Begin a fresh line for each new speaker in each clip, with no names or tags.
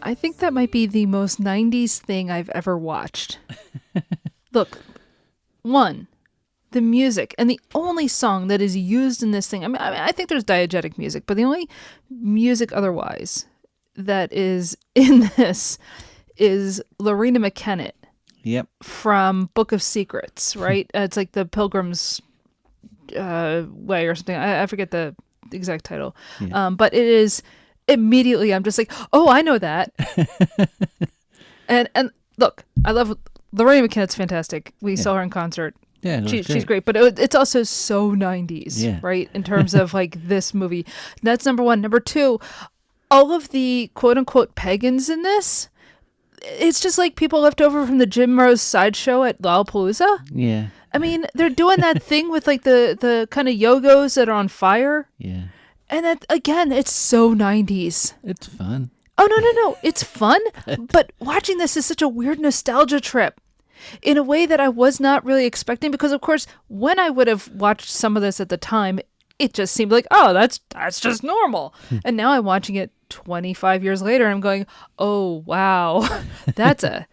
I think that might be the most 90s thing I've ever watched. Look, one, the music, and the only song that is used in this thing. I think there's diegetic music, but the only music otherwise that is in this is Lorena McKennitt.
Yep.
From Book of Secrets, right? It's like the Pilgrim's Way or something. I forget the exact title. Yeah. But it is immediately, I'm just like, oh, I know that. and look, I love Lorena McKennitt's fantastic. We saw her in concert.
Yeah,
she's great, but it's also so 90s, right? In terms of like this movie. That's number one. Number two, all of the quote unquote pagans in this, it's just like people left over from the Jim Rose sideshow at Lollapalooza.
Yeah.
I mean, they're doing that thing with like the kind of yogos that are on fire.
Yeah.
And that, again, it's so 90s.
It's fun.
Oh, no. It's fun. But watching this is such a weird nostalgia trip in a way that I was not really expecting. Because, of course, when I would have watched some of this at the time, it just seemed like, oh, that's just normal. And now I'm watching it 25 years later, I'm going, oh, wow, that's a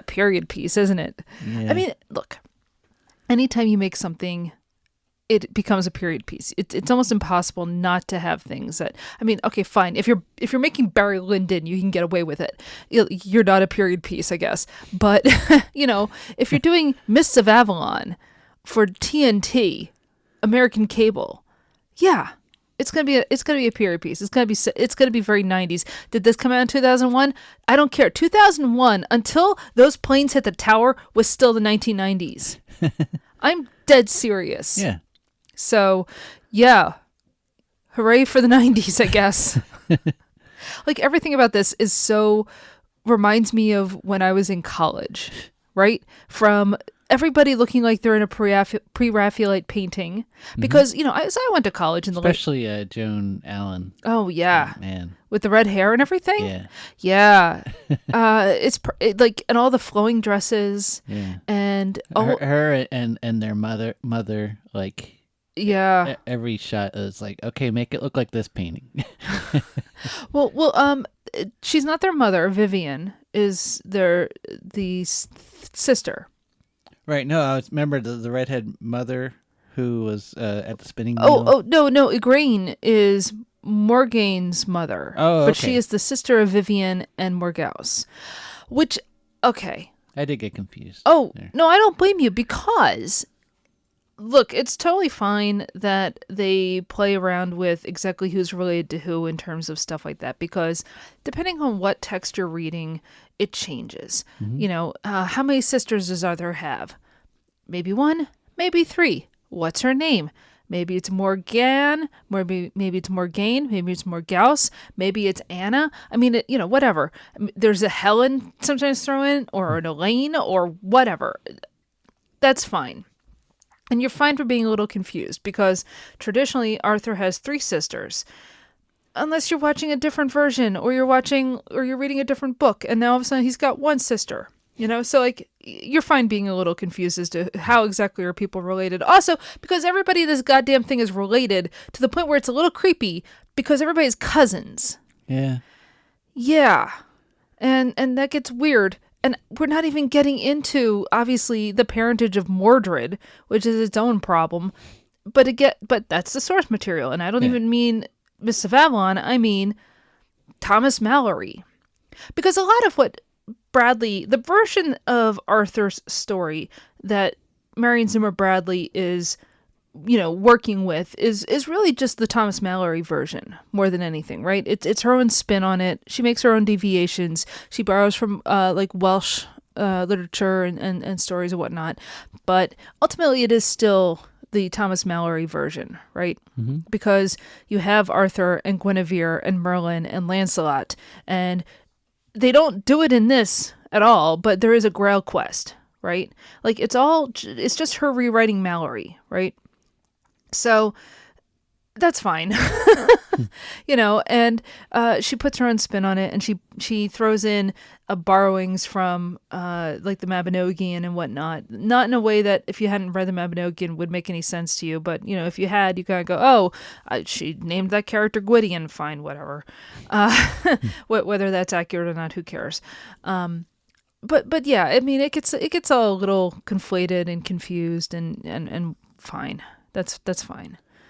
period piece, isn't it? Yeah. I mean, look, anytime you make something, it becomes a period piece. It's almost impossible not to have things that, I mean, okay, fine. If you're making Barry Lyndon, you can get away with it. You're not a period piece, I guess. But, if you're doing Mists of Avalon for TNT, American cable, yeah. It's gonna be a period piece. It's gonna be very 90s. Did this come out in 2001? I don't care. 2001 until those planes hit the tower was still the 1990s. I'm dead serious.
Yeah.
So, yeah, hooray for the 90s, I guess. Like everything about this reminds me of when I was in college, right? From everybody looking like they're in a pre-Raphaelite painting because, I went to college in the
especially Joan Allen.
Oh, yeah.
Oh, man.
With the red hair and everything?
Yeah.
Yeah. It's like, and all the flowing dresses.
Yeah.
And
her and their mother, like,
yeah.
Every shot is like, okay, make it look like this painting.
Well, she's not their mother. Vivian is the sister.
Right. No, I remember the redhead mother who was at the spinning wheel.
Oh, no. Igraine is Morgaine's mother.
Oh, okay.
But she is the sister of Vivian and Morgaine. Which, okay.
I did get confused.
Oh,
there.
No, I don't blame you because, look, it's totally fine that they play around with exactly who's related to who in terms of stuff like that because depending on what text you're reading, it changes. Mm-hmm. How many sisters does Arthur have? Maybe one, maybe three. What's her name? Maybe it's Morgaine, maybe it's Morgaine, maybe it's Morgause, maybe it's Anna. I mean, whatever. There's a Helen sometimes thrown in, or an Elaine, or whatever. That's fine. And you're fine for being a little confused because traditionally Arthur has 3 sisters. Unless you're watching a different version or you're reading a different book and now all of a sudden he's got 1 sister, so like you're fine being a little confused as to how exactly are people related. Also, because everybody in this goddamn thing is related to the point where it's a little creepy because everybody's cousins.
Yeah.
Yeah. And that gets weird. And we're not even getting into, obviously, the parentage of Mordred, which is its own problem. But that's the source material. And I don't even mean Mists of Avalon. I mean Thomas Malory. Because a lot of what the version of Arthur's story that Marion Zimmer-Bradley is, working with is really just the Thomas Malory version more than anything, right? It's her own spin on it. She makes her own deviations. She borrows from like Welsh literature and stories and whatnot. But ultimately it is still the Thomas Malory version, right? Mm-hmm. Because you have Arthur and Guinevere and Merlin and Lancelot, and they don't do it in this at all, but there is a Grail quest, right? Like it's just her rewriting Malory, right? So That's fine. And she puts her own spin on it, and she throws in borrowings from like the Mabinogion and whatnot. Not in a way that if you hadn't read the Mabinogion would make any sense to you, but if you had, you kind of go, oh, she named that character Gwydion. Fine, whatever. Whether that's accurate or not, who cares? But yeah, I mean, it gets all a little conflated and confused, and fine. That's fine.